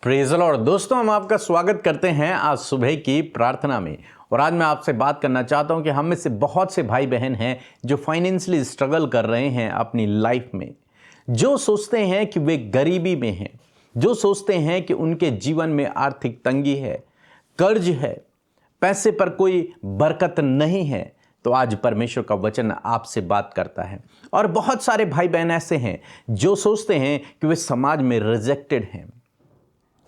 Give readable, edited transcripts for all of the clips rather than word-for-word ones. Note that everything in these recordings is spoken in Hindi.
Praise the Lord. दोस्तों, हम आपका स्वागत करते हैं आज सुबह की प्रार्थना में। और आज मैं आपसे बात करना चाहता हूं कि हम में से बहुत से भाई बहन हैं जो फाइनेंशियली स्ट्रगल कर रहे हैं अपनी लाइफ में, जो सोचते हैं कि वे गरीबी में हैं, जो सोचते हैं कि उनके जीवन में आर्थिक तंगी है, कर्ज है, पैसे पर कोई बरकत नहीं है। तो आज परमेश्वर का वचन आपसे बात करता है। और बहुत सारे भाई बहन ऐसे हैं जो सोचते हैं कि वे समाज में रिजेक्टेड हैं,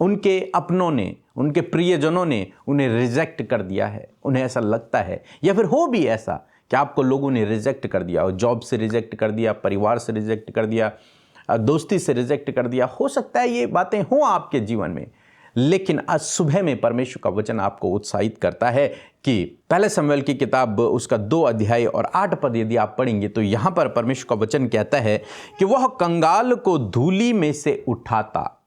उनके अपनों ने, उनके प्रियजनों ने उन्हें रिजेक्ट कर दिया है। उन्हें ऐसा लगता है, या फिर हो भी ऐसा कि आपको लोगों ने रिजेक्ट कर दिया, और जॉब से रिजेक्ट कर दिया, परिवार से रिजेक्ट कर दिया, दोस्ती से रिजेक्ट कर दिया। हो सकता है ये बातें हों आपके जीवन में, लेकिन आज सुबह में परमेश्वर का वचन आपको उत्साहित करता है कि पहले शमूएल की किताब उसका 2 अध्याय और 8 पद यदि आप पढ़ेंगे तो यहां पर परमेश्वर का वचन कहता है कि वह कंगाल को धूली में से उठाता।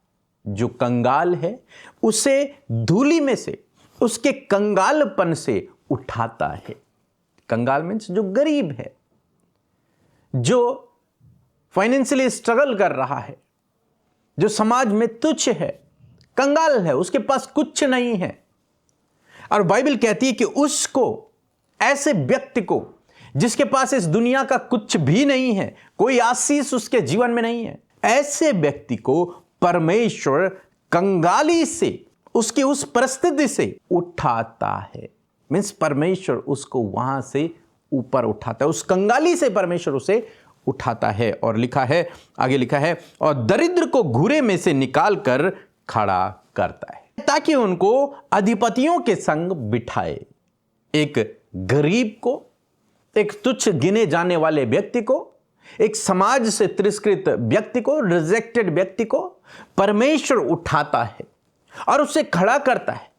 जो कंगाल है उसे धूली में से, उसके कंगालपन से उठाता है। कंगाल मीन्स जो गरीब है, जो फाइनेंशियली स्ट्रगल कर रहा है, जो समाज में तुच्छ है, कंगाल है, उसके पास कुछ नहीं है। और बाइबल कहती है कि उसको, ऐसे व्यक्ति को जिसके पास इस दुनिया का कुछ भी नहीं है, कोई आशीष उसके जीवन में नहीं है, ऐसे व्यक्ति को परमेश्वर कंगाली से, उसकी उस परिस्थिति से उठाता है। मीन्स परमेश्वर उसको वहां से ऊपर उठाता है, उस कंगाली से परमेश्वर उसे उठाता है। और लिखा है, आगे लिखा है, और दरिद्र को घूरे में से निकाल कर खड़ा करता है ताकि उनको अधिपतियों के संग बिठाए। एक गरीब को, एक तुच्छ गिने जाने वाले व्यक्ति को, एक समाज से तिरस्कृत व्यक्ति को, रिजेक्टेड व्यक्ति को परमेश्वर उठाता है और उसे खड़ा करता है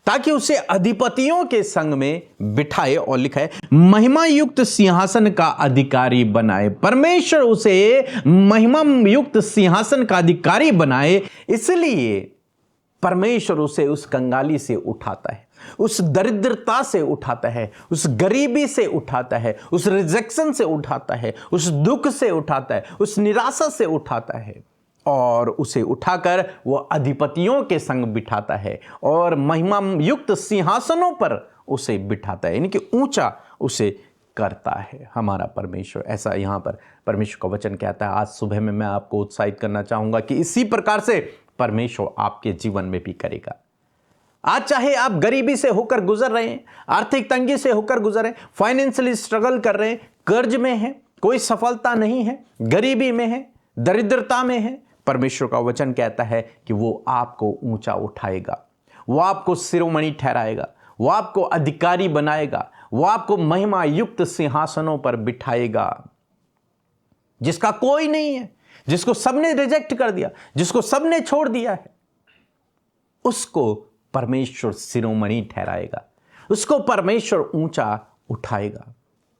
ताकि उसे अधिपतियों के संग में बिठाए। और लिखा है, महिमा युक्त सिंहासन का अधिकारी बनाए। परमेश्वर उसे महिमा युक्त सिंहासन का अधिकारी बनाए, इसलिए परमेश्वर उसे उस कंगाली से उठाता है, उस दरिद्रता से उठाता है, उस गरीबी से उठाता है, उस रिजेक्शन से उठाता है, उस दुख से उठाता है, उस निराशा से उठाता है, और उसे उठाकर वो अधिपतियों के संग बिठाता है और महिमा युक्त सिंहासनों पर उसे बिठाता है, यानी कि ऊंचा उसे करता है हमारा परमेश्वर। ऐसा यहां पर परमेश्वर का वचन कहता है। आज सुबह में मैं आपको उत्साहित करना चाहूंगा कि इसी प्रकार से परमेश्वर आपके जीवन में भी करेगा। आज चाहे आप गरीबी से होकर गुजर रहे हैं, आर्थिक तंगी से होकर गुजर रहे हैं, फाइनेंशियली स्ट्रगल कर रहे हैं, कर्ज में हैं, कोई सफलता नहीं है, गरीबी में है, दरिद्रता में है, परमेश्वर का वचन कहता है कि वो आपको ऊंचा उठाएगा, वो आपको शिरोमणि ठहराएगा, वो आपको अधिकारी बनाएगा, वो आपको महिमा युक्त सिंहासनों पर बिठाएगा। जिसका कोई नहीं है, जिसको सबने रिजेक्ट कर दिया, जिसको सबने छोड़ दिया है, उसको परमेश्वर शिरोमणि ठहराएगा, उसको परमेश्वर ऊंचा उठाएगा।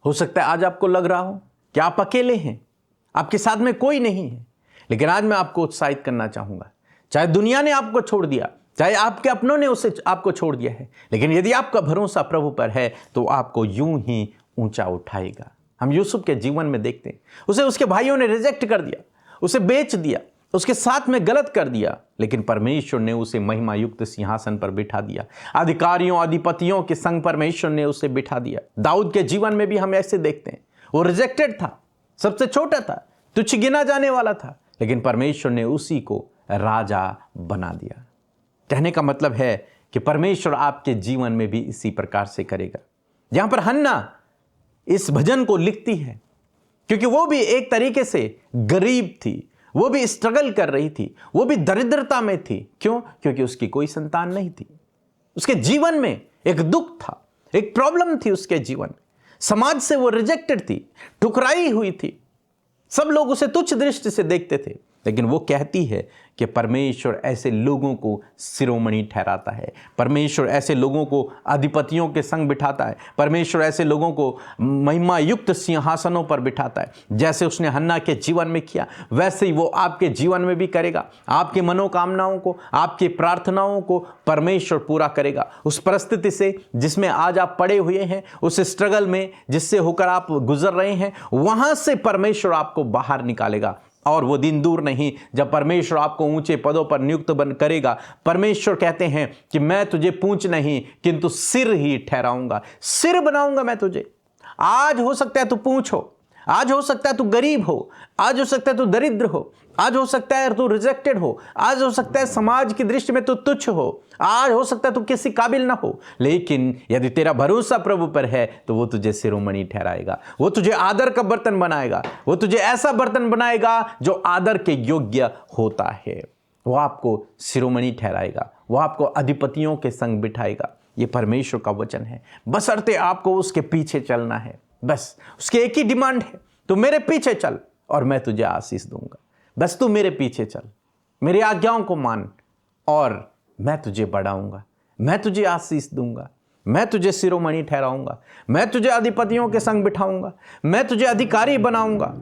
हो सकता है आज आपको लग रहा हो कि आप अकेले हैं, आपके साथ में कोई नहीं है, लेकिन आज मैं आपको उत्साहित करना चाहूंगा। चाहे दुनिया ने आपको छोड़ दिया, चाहे आपके अपनों ने उसे आपको छोड़ दिया है, लेकिन यदि आपका भरोसा प्रभु पर है तो आपको यूं ही ऊंचा उठाएगा। हम यूसुफ के जीवन में देखते हैं, उसे उसके भाइयों ने रिजेक्ट कर दिया, उसे बेच दिया, उसके साथ में गलत कर दिया, लेकिन परमेश्वर ने उसे महिमा युक्त सिंहासन पर बिठा दिया। अधिकारियों, अधिपतियों के संग परमेश्वर ने उसे बिठा दिया। दाऊद के जीवन में भी हम ऐसे देखते हैं, वो रिजेक्टेड था, सबसे छोटा था, तुच्छ गिना जाने वाला था, लेकिन परमेश्वर ने उसी को राजा बना दिया। कहने का मतलब है कि परमेश्वर आपके जीवन में भी इसी प्रकार से करेगा। यहां पर हन्ना इस भजन को लिखती है क्योंकि वो भी एक तरीके से गरीब थी, वो भी स्ट्रगल कर रही थी, वो भी दरिद्रता में थी। क्यों? क्योंकि उसकी कोई संतान नहीं थी। उसके जीवन में एक दुख था, एक प्रॉब्लम थी उसके जीवन में। समाज से वो रिजेक्टेड थी, ठुकराई हुई थी, सब लोग उसे तुच्छ दृष्टि से देखते थे। लेकिन वो कहती है कि परमेश्वर ऐसे लोगों को शिरोमणि ठहराता है, परमेश्वर ऐसे लोगों को अधिपतियों के संग बिठाता है, परमेश्वर ऐसे लोगों को महिमा युक्त सिंहासनों पर बिठाता है। जैसे उसने हन्ना के जीवन में किया, वैसे ही वो आपके जीवन में भी करेगा। आपकी मनोकामनाओं को, आपकी प्रार्थनाओं को परमेश्वर पूरा करेगा। उस परिस्थिति से जिसमें आज आप पड़े हुए हैं, उस स्ट्रगल में जिससे होकर आप गुजर रहे हैं, वहां से परमेश्वर आपको बाहर निकालेगा और वो दिन दूर नहीं जब परमेश्वर आपको ऊंचे पदों पर नियुक्त बन करेगा। परमेश्वर कहते हैं कि मैं तुझे पूंछ नहीं किंतु सिर ही ठहराऊंगा, सिर बनाऊंगा मैं तुझे। आज हो सकता है तू पूंछ हो, आज हो सकता है तू गरीब हो, आज हो सकता है तू दरिद्र हो, आज हो सकता है तू रिजेक्टेड हो, आज हो सकता है समाज की दृष्टि में तू तुच्छ हो, आज हो सकता है तू किसी काबिल ना हो, लेकिन यदि तेरा भरोसा प्रभु पर है तो वो तुझे शिरोमणि ठहराएगा, वो तुझे आदर का बर्तन बनाएगा, वो तुझे ऐसा बर्तन बनाएगा जो आदर के योग्य होता है। वो आपको शिरोमणि ठहराएगा, वो आपको अधिपतियों के संग बिठाएगा। ये परमेश्वर का वचन है, बशर्ते आपको उसके पीछे चलना है। बस उसकी एक ही डिमांड है, तू मेरे पीछे चल और मैं तुझे आशीष दूंगा। बस तू मेरे पीछे चल, मेरी आज्ञाओं को मान और मैं तुझे बढ़ाऊंगा, मैं तुझे आशीष दूंगा, मैं तुझे शिरोमणि ठहराऊंगा, मैं तुझे अधिपतियों के संग बिठाऊंगा, मैं तुझे अधिकारी बनाऊंगा,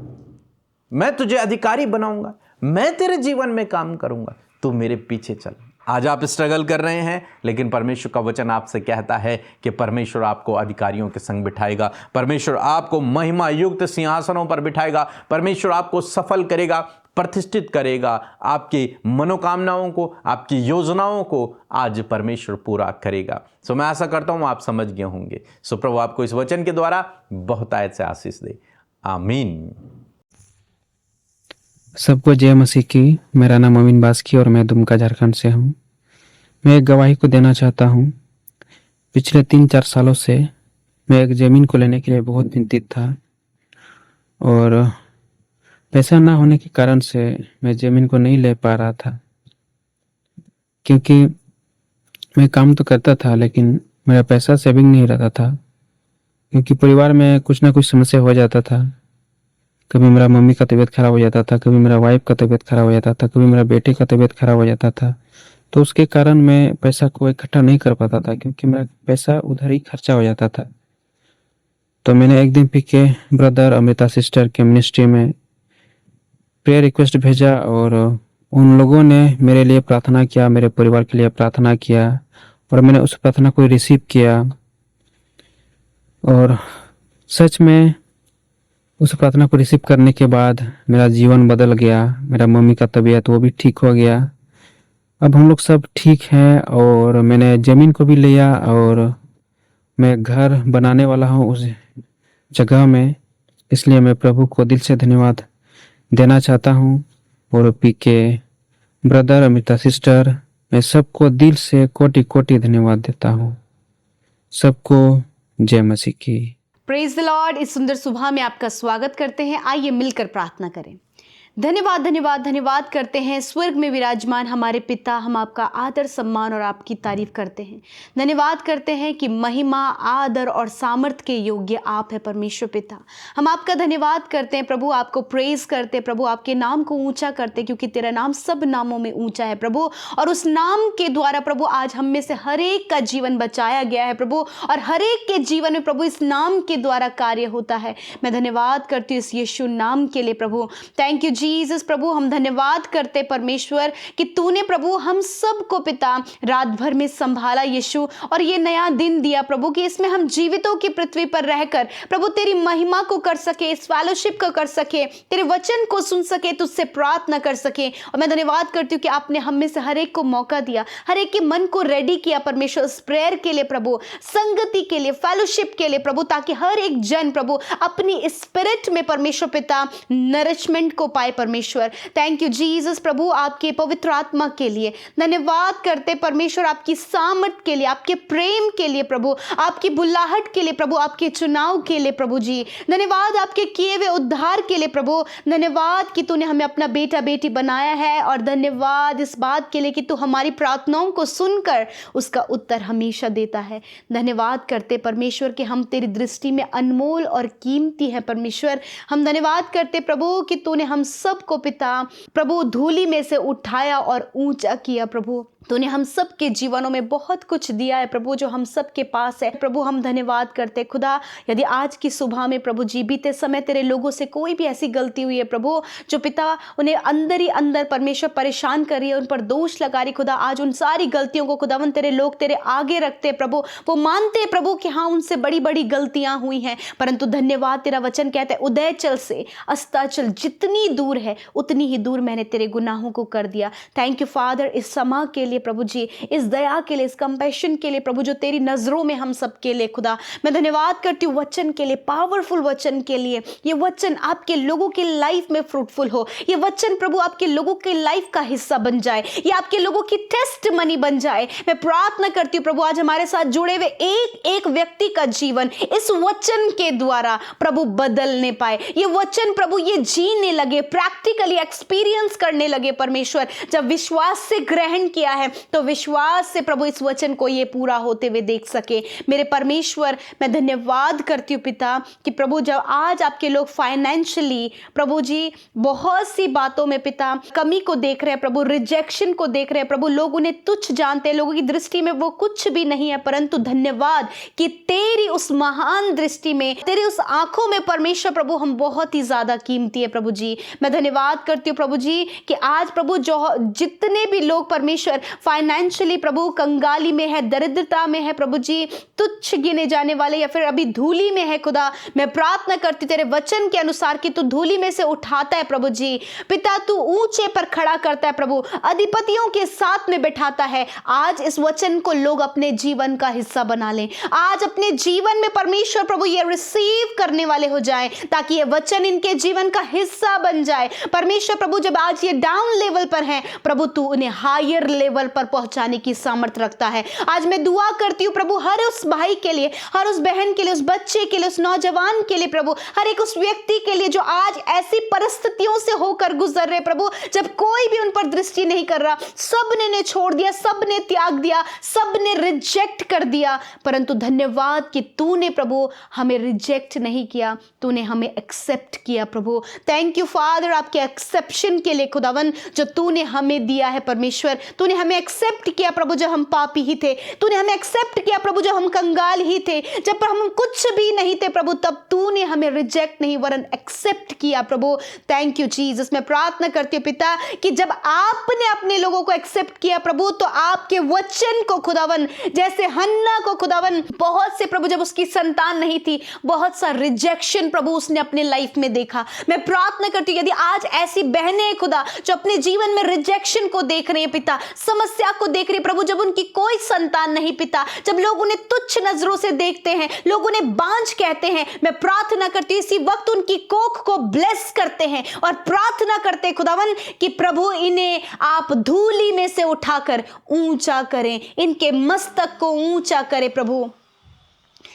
मैं तुझे अधिकारी बनाऊंगा, मैं तेरे जीवन में काम करूंगा, तू मेरे पीछे चल। आज आप स्ट्रगल कर रहे हैं, लेकिन परमेश्वर का वचन आपसे कहता है कि परमेश्वर आपको अधिकारियों के संग बिठाएगा, परमेश्वर आपको महिमा युक्त सिंहासनों पर बिठाएगा, परमेश्वर आपको सफल करेगा, प्रतिष्ठित करेगा। आपकी मनोकामनाओं को, आपकी योजनाओं को आज परमेश्वर पूरा करेगा। सो मैं आशा करता हूं आप समझ गए होंगे। सो प्रभु आपको इस वचन के द्वारा बहुतायत से आशीष दे। आमीन। सबको जय मसीह की। मेरा नाम अमीन बास्की और मैं दुमका झारखंड से हूँ। मैं एक गवाही को देना चाहता हूँ। पिछले 3-4 सालों से मैं एक ज़मीन को लेने के लिए बहुत चिंतित था और पैसा ना होने के कारण से मैं ज़मीन को नहीं ले पा रहा था, क्योंकि मैं काम तो करता था लेकिन मेरा पैसा सेविंग नहीं रहता था, क्योंकि परिवार में कुछ ना कुछ समस्या हो जाता था। कभी मेरा मम्मी का तबीयत खराब हो जाता था, कभी मेरा वाइफ का तबीयत खराब हो जाता था, कभी मेरा बेटे का तबीयत खराब हो जाता था। तो उसके कारण मैं पैसा को इकट्ठा नहीं कर पाता था, क्योंकि मेरा पैसा उधर ही खर्चा हो जाता था। तो मैंने एक दिन पीके ब्रदर अमृता सिस्टर के मिनिस्ट्री में प्रेयर रिक्वेस्ट भेजा और उन लोगों ने मेरे लिए प्रार्थना किया, मेरे परिवार के लिए प्रार्थना किया और मैंने उस प्रार्थना को रिसीव किया। और सच में उस प्रार्थना को रिसीव करने के बाद मेरा जीवन बदल गया। मेरा मम्मी का तबीयत वो भी ठीक हो गया। अब हम लोग सब ठीक हैं और मैंने ज़मीन को भी लिया और मैं घर बनाने वाला हूँ उस जगह में। इसलिए मैं प्रभु को दिल से धन्यवाद देना चाहता हूँ और पीके ब्रदर अमृता सिस्टर, मैं सबको दिल से कोटि कोटि धन्यवाद देता हूँ। सबको जय मसीह की। Praise the Lord. इस सुंदर सुबह में आपका स्वागत करते हैं। आइए मिलकर प्रार्थना करें। धन्यवाद धन्यवाद धन्यवाद करते हैं स्वर्ग में विराजमान हमारे पिता, हम आपका आदर सम्मान और आपकी तारीफ करते हैं। धन्यवाद करते हैं कि महिमा आदर और सामर्थ के योग्य आप है परमेश्वर पिता। हम आपका धन्यवाद करते हैं प्रभु, आपको प्रेज करते हैं प्रभु, आपके नाम को ऊंचा करते हैं, क्योंकि तेरा नाम सब नामों में ऊंचा है प्रभु। और उस नाम के द्वारा प्रभु आज हम में से हर एक का जीवन बचाया गया है प्रभु, और हर एक के जीवन में प्रभु इस नाम के द्वारा कार्य होता है। मैं धन्यवाद करती हूँ इस यीशु नाम के लिए प्रभु। थैंक यू जीसस प्रभु। हम धन्यवाद करते परमेश्वर कि तूने प्रभु हम सबको पिता रात भर में संभाला यीशु, और ये नया दिन दिया प्रभु कि इसमें हम जीवितों की पृथ्वी पर रहकर प्रभु तेरी महिमा को कर सके, इस फेलोशिप को कर सके, तेरे वचन को सुन सके, तुझसे प्रार्थना कर सके। और मैं धन्यवाद करती हूँ कि आपने हम में से हर एक को मौका दिया, हर एक के मन को रेडी किया परमेश्वर इस प्रेयर के लिए प्रभु, संगति के लिए, फेलोशिप के लिए प्रभु, ताकि हर एक जन प्रभु अपनी स्पिरिट में परमेश्वर पिता नरिशमेंट को पाए परमेश्वर। थैंक यू जीसस प्रभु, आपके पवित्र आत्मा के लिए धन्यवाद करते परमेश्वर, आपकी सामर्थ के लिए, आपके प्रेम के लिए प्रभु, आपकी बुलाहट के लिए प्रभु, आपके चुनाव के लिए प्रभु जी। धन्यवाद आपके किए हुए उद्धार के लिए प्रभु। धन्यवाद कि तूने हमें अपना बेटा बेटी बनाया है, और धन्यवाद इस बात के लिए कि तू हमारी प्रार्थनाओं को सुनकर उसका उत्तर हमेशा देता है। धन्यवाद करते परमेश्वर कि हम तेरी दृष्टि में अनमोल और कीमती है परमेश्वर। हम धन्यवाद करते प्रभु कि तूने हम सबको पिता प्रभु धूली में से उठाया और ऊंचा किया प्रभु। तूने हम सब के जीवनों में बहुत कुछ दिया है प्रभु, जो हम सब के पास है प्रभु। हम धन्यवाद करते खुदा, यदि आज की सुबह में प्रभु जी बीते समय तेरे लोगों से कोई भी ऐसी गलती हुई है प्रभु जो पिता उन्हें अंदर ही अंदर परमेश्वर परेशान कर रही है, उन पर दोष लगा रही खुदा, आज उन सारी गलतियों को खुदावन तेरे लोग तेरे आगे रखते प्रभु। वो मानते प्रभु कि हाँ उनसे बड़ी बड़ी गलतियां हुई हैं, परंतु धन्यवाद तेरा वचन कहता है उदयचल से अस्ताचल जितनी दूर दूर है उतनी ही दूर मैंने तेरे गुनाहों को कर दिया। थैंक यू फादर इस समा के लिए प्रभु जी, इस दया के लिए, इस कंपैशन के लिए प्रभु, जो तेरी नजरों में हम सब के लिए खुदा। मैं धन्यवाद करती हूँ वचन के लिए, पावरफुल वचन के लिए। ये वचन आपके लोगों की लाइफ में फ्रूटफुल हो, ये वचन प्रभु आपके लोगों की लाइफ का हिस्सा बन जाए, ये आपके लोगों की टेस्ट मनी बन जाए। मैं प्रार्थना करती हूँ प्रभु आज हमारे साथ जुड़े हुए एक एक व्यक्ति का जीवन इस वचन के द्वारा प्रभु बदलने पाए। ये वचन प्रभु ये जीने लगे, प्रैक्टिकली एक्सपीरियंस करने लगे परमेश्वर। जब विश्वास से ग्रहण किया है तो विश्वास से प्रभु इस वचन को ये पूरा होते हुए देख सके। मेरे परमेश्वर मैं धन्यवाद करती हूँ पिता कि प्रभु जब आज आपके लोग फाइनेंशियली प्रभु जी बहुत सी बातों में पिता कमी को देख रहे हैं प्रभु, रिजेक्शन को देख रहे हैं प्रभु, लोग उन्हें तुच्छ जानते हैं, लोगों की दृष्टि में वो कुछ भी नहीं है, परंतु धन्यवाद कि तेरी उस महान दृष्टि में, तेरी उस आंखों में परमेश्वर प्रभु हम बहुत ही ज्यादा कीमती है प्रभु जी। मैं धन्यवाद करती हूँ प्रभु जी कि आज प्रभु जो जितने भी लोग परमेश्वर फाइनेंशियली प्रभु कंगाली में है, दरिद्रता में है प्रभु जी, तुच्छ गिने जाने वाले या फिर अभी धूली में है खुदा, मैं प्रार्थना करती तेरे वचन के अनुसार कि तू धूली में से उठाता है प्रभु जी। पिता तू ऊंचे पर खड़ा करता है प्रभु, अधिपतियों के साथ में बैठाता है। आज इस वचन को लोग अपने जीवन का हिस्सा बना लें, आज अपने जीवन में परमेश्वर प्रभु ये रिसीव करने वाले हो जाएं, ताकि ये वचन इनके जीवन का हिस्सा बन जाए। परमेश्वर प्रभु जब आज ये डाउन लेवल पर हैं प्रभु, तू उन्हें हायर लेवल पर पहुंचाने की सामर्थ रखता है। आज मैं दुआ करती हूँ प्रभु हर उस भाई के लिए, हर उस बहन के लिए, उस बच्चे के लिए, उस नौजवान के लिए प्रभु, हर एक उस व्यक्ति के लिए जो आज ऐसी परिस्थितियों से होकर गुजर रहे प्रभु, जब कोई भी उन पर दृष्टि नहीं कर रहा, सब ने छोड़ दिया, सब ने त्याग दिया, सब ने रिजेक्ट कर दिया, परंतु धन्यवाद कि तूने प्रभु हमें रिजेक्ट नहीं किया, तूने हमें एक्सेप्ट किया प्रभु। थैंक यू फादर आपके एक्सेप्शन के लिए खुदावन जो तूने हमें दिया है परमेश्वर। तूने हमें एक्सेप्ट किया प्रभु जब हम पापी ही थे, तूने हमें एक्सेप्ट किया प्रभु जब हम कंगाल ही थे, जब पर हम कुछ भी नहीं थे प्रभु, तब तूने हमें रिजेक्ट नहीं वरन एक्सेप्ट किया प्रभु। Thank you Jesus. मैं प्रार्थना करती हूँ पिता कि जब आपने अपने लोगों को एक्सेप्ट किया प्रभु, तो आपके वचन को खुदावन, जैसे हन्ना को खुदावन बहुत से प्रभु जब उसकी संतान नहीं थी, बहुत सा रिजेक्शन प्रभु उसने अपने लाइफ में देखा। मैं प्रार्थना करती हूँ यदि आज ऐसी बहनें खुदा जो अपने जीवन में रिजेक्शन को देख रही है पिता, समस्या को देख रही है प्रभु, जब उनकी कोई संतान नहीं पिता, जब लोग उन्हें तुच्छ नजरों से देखते हैं, लोग उन्हें बांझ कहते हैं, मैं प्रार्थना करती हूँ इसी वक्त उनकी कोख को ब्लेस करते हैं और प्रार्थना करते हैं खुदावन कि प्रभु इन्हें आप धूली में से उठाकर ऊंचा करें, इनके मस्तक को ऊंचा करें प्रभु,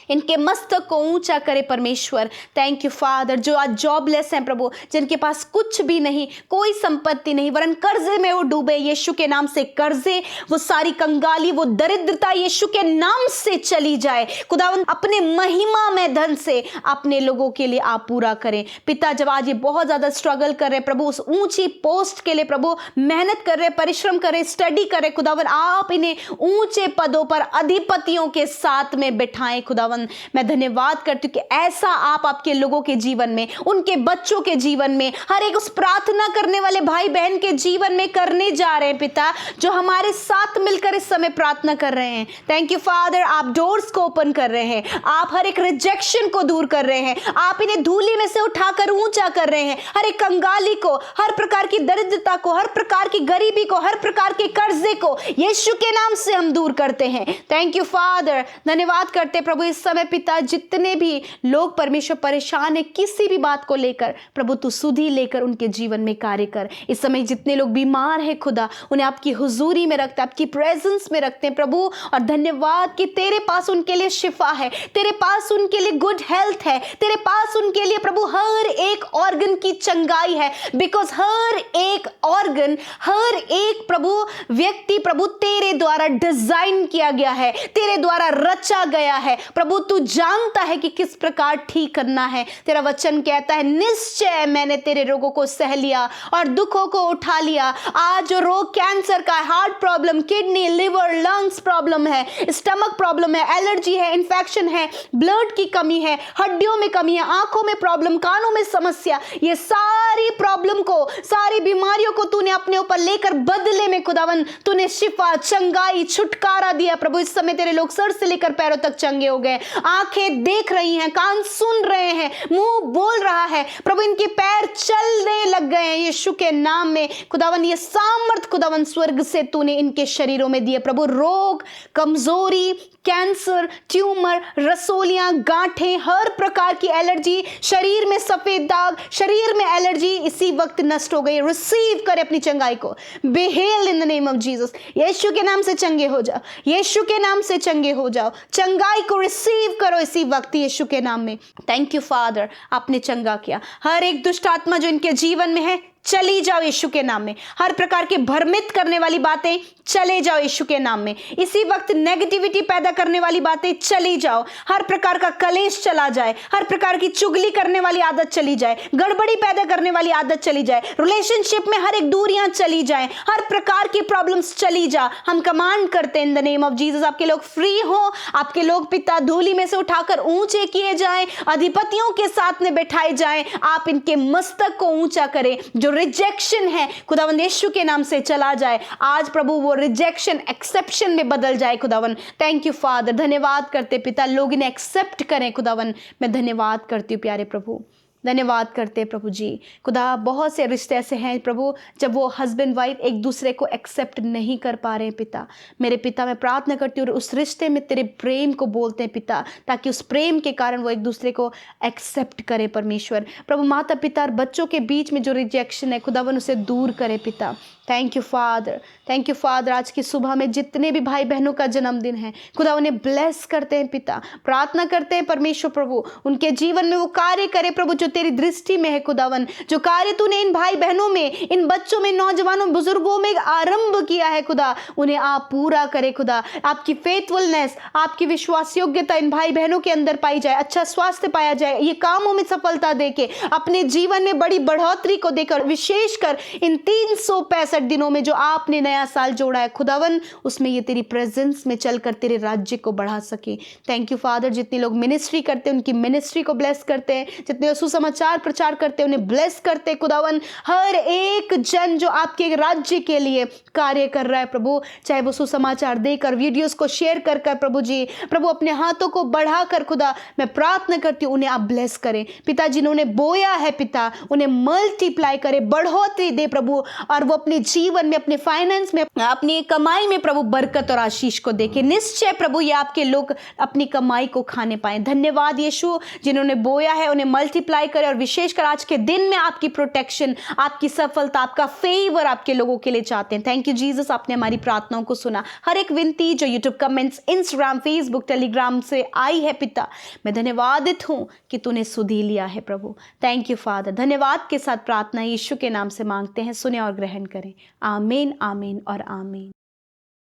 इनके मस्तक को ऊंचा करे परमेश्वर। थैंक यू फादर जो आज जॉबलेस हैं प्रभु, जिनके पास कुछ भी नहीं, कोई संपत्ति नहीं, वरन कर्जे में वो डूबे, यीशु के नाम से कर्जे, वो सारी कंगाली, वो दरिद्रता यीशु के नाम से चली जाए। खुदावन अपने महिमा में धन से अपने लोगों के लिए आप पूरा करें पिता। जब आज ये बहुत ज्यादा स्ट्रगल कर रहे प्रभु, उस ऊंची पोस्ट के लिए प्रभु मेहनत कर रहे, परिश्रम कर रहे, स्टडी कर रहे, खुदावन आप इन्हें ऊंचे पदों पर अधिपतियों के साथ में बिठाएं खुदावन। मैं धन्यवाद करती हूँ कि ऐसा आप आपके लोगों के जीवन में, उनके बच्चों के जीवन में, हर एक उस प्रार्थना करने वाले भाई बहन के जीवन में करने जा रहे हैं पिता, जो हमारे साथ मिलकर इस समय प्रार्थना कर रहे हैं। थैंक यू फादर, आप डोर्स को ओपन कर रहे हैं, आप हर एक रिजेक्शन को दूर कर रहे हैं, आप इन्हें धूली में से उठाकर ऊंचा कर रहे हैं, हर एक कंगाली को, हर प्रकार की दरिद्रता को, हर प्रकार की गरीबी को, हर प्रकार के कर्जे को यीशु के नाम से हम दूर करते हैं। Thank you father. धन्यवाद करते प्रभु इस समय पिता, जितने भी लोग परमेश्वर परेशान है किसी भी बात को लेकर प्रभु, तू सुधि लेकर उनके जीवन में कार्य कर। इस समय जितने लोग बीमार हैं खुदा, उन्हें आपकी हुजूरी में रखते, आपकी प्रेजेंस में रखते हैं प्रभु, और धन्यवाद कि तेरे पास उनके लिए शिफा है, तेरे पास उनके लिए गुड हेल्थ है, तेरे पास उनके लिए प्रभु हर एक ऑर्गन की चंगाई है, बिकॉज हर एक ऑर्गन, हर एक प्रभु व्यक्ति प्रभु तेरे द्वारा डिजाइन किया गया है, तेरे द्वारा रचा गया है प्रभु। तू जानता है कि किस प्रकार ठीक करना है। तेरा वचन कहता है निश्चय मैंने तेरे रोगों को सह लिया और दुखों को उठा लिया। आज जो रोग कैंसर का, heart problem, kidney, liver, lungs problem है, स्टमक प्रॉब्लम है, एलर्जी है, इन्फेक्शन है, ब्लड की कमी है, हड्डियों में कमी है, आंखों में प्रॉब्लम, कानों में समस्या, ये सारी प्रॉब्लम को, सारी बीमारियों को तूने अपने ऊपर लेकर बदले में खुदावन तूने शिफा, चंगाई, छुटकारा दिया प्रभु। इस समय तेरे लोग सर से लेकर पैरों तक चंगे हो गए, आंखें देख रही हैं, कान सुन रहे हैं, मुंह बोल रहा है प्रभु, इनके पैर चलने लग गए हैं यीशु के नाम में। खुदावन ये सामर्थ खुदावन स्वर्ग से तूने इनके शरीरों में दिए प्रभु। रोग, कमजोरी, कैंसर, ट्यूमर, रसोलियां, गांठें, हर प्रकार की एलर्जी, शरीर में सफेद दाग, शरीर में एलर्जी इसी वक्त नष्ट हो गई। रिसीव करे अपनी चंगाई को। Be healed in the name of Jesus. यीशु के नाम से चंगे हो जाओ, यीशु के नाम से चंगे हो जाओ। चंगाई को रिसीव करो इसी वक्त यीशु के नाम में। थैंक यू फादर, आपने चंगा किया। हर एक दुष्ट आत्मा जो इनके जीवन में है चली जाओ यीशु के नाम में। हर प्रकार के भ्रमित करने वाली बातें चले जाओ यीशु के नाम में। इसी वक्त नेगेटिविटी पैदा करने वाली बातें चली जाओ। हर प्रकार का कलेश चला जाए, हर प्रकार की चुगली करने वाली आदत चली जाए, गड़बड़ी पैदा करने वाली आदत चली जाए, रिलेशनशिप में हर एक दूरियां चली जाए, हर प्रकार की प्रॉब्लम्स चली जा। हम कमांड करते हैं इन द नेम ऑफ जीसस, आपके लोग फ्री हो, आपके लोग पिता धूली में से उठाकर ऊंचे किए जाएं, अधिपतियों के साथ में बैठाए जाएं। आप इनके मस्तक को ऊंचा करें। जो रिजेक्शन है खुदावंद यीशु के नाम से चला जाए आज प्रभु, वो रिजेक्शन एक्सेप्शन में बदल जाए खुदावन। थैंक यू फादर, धन्यवाद करते पिता, लोग इन्हें एक्सेप्ट करें खुदावन। मैं धन्यवाद करती हूँ प्यारे प्रभु, धन्यवाद करते प्रभु जी। खुदा बहुत से रिश्ते ऐसे हैं प्रभु जब वो हस्बैंड वाइफ एक दूसरे को एक्सेप्ट नहीं कर पा रहे हैं पिता। मेरे पिता मैं प्रार्थना करती हूँ उस रिश्ते में तेरे प्रेम को बोलते हैं पिता, ताकि उस प्रेम के कारण वो एक दूसरे को एक्सेप्ट करें परमेश्वर। प्रभु माता पिता और बच्चों के बीच में जो रिजेक्शन है खुदावन उसे दूर करे पिता। Thank you father, thank you father. आज की सुबह में जितने भी भाई बहनों का जन्मदिन है खुदा उन्हें ब्लेस करते हैं पिता। प्रार्थना करते हैं परमेश्वर प्रभु उनके जीवन में वो कार्य करे प्रभु जो तेरी दृष्टि में है खुदावन। जो कार्य तूने इन भाई बहनों में, इन बच्चों में, नौजवानों, बुजुर्गों में आरंभ किया है खुदा, उन्हें आप पूरा करे खुदा। आपकी फेथफुलनेस, आपकी विश्वास योग्यता इन भाई बहनों के अंदर पाई जाए, अच्छा स्वास्थ्य पाया जाए, ये कामों में सफलता देके अपने जीवन में बड़ी बढ़ोतरी को देकर, विशेषकर इन 365 दिनों में जो आपने नया साल जोड़ा है खुदावन, उसमें ये तेरी प्रेजेंस में चलकर तेरे राज्य को बढ़ा सके। Thank you father. जितने लोग मिनिस्ट्री करते हैं उनकी मिनिस्ट्री को ब्लेस करते हैं, जितने सुसमाचार प्रचार करते हैं उन्हें ब्लेस करते हैं खुदावन। हर एक जन जो आपके राज्य के लिए कार्य कर रहा है प्रभु, चाहे वो सुसमाचार देकर, वीडियोस को शेयर कर कर प्रभु जी, प्रभु अपने हाथों को बढ़ाकर खुदा मैं प्रार्थना करती हूँ उन्हें आप ब्लेस करें पिता। जिन्होंने बोया है पिता उन्हें मल्टीप्लाई करे, बढ़ोतरी दे प्रभु, और वो अपने जीवन में, अपने फाइनेंस में, अपनी कमाई में प्रभु बरकत और आशीष को देके निश्चय प्रभु ये आपके लोग अपनी कमाई को खाने पाए। धन्यवाद यीशु, जिन्होंने बोया है उन्हें मल्टीप्लाई करे, और विशेषकर आज के दिन में आपकी प्रोटेक्शन, आपकी सफलता, आपका फेवर आपके लोगों के लिए चाहते हैं। थैंक यू जीसस, आपने हमारी प्रार्थनाओं को सुना। हर एक विनती जो YouTube comments, Instagram, Facebook, Telegram से आई है पिता, मैं धन्यवादित हूं कि तूने सुधी लिया है प्रभु। Thank you father. धन्यवाद के साथ प्रार्थना यीशु के नाम से मांगते हैं, सुने और ग्रहण करें। आमीन, आमीन और आमीन।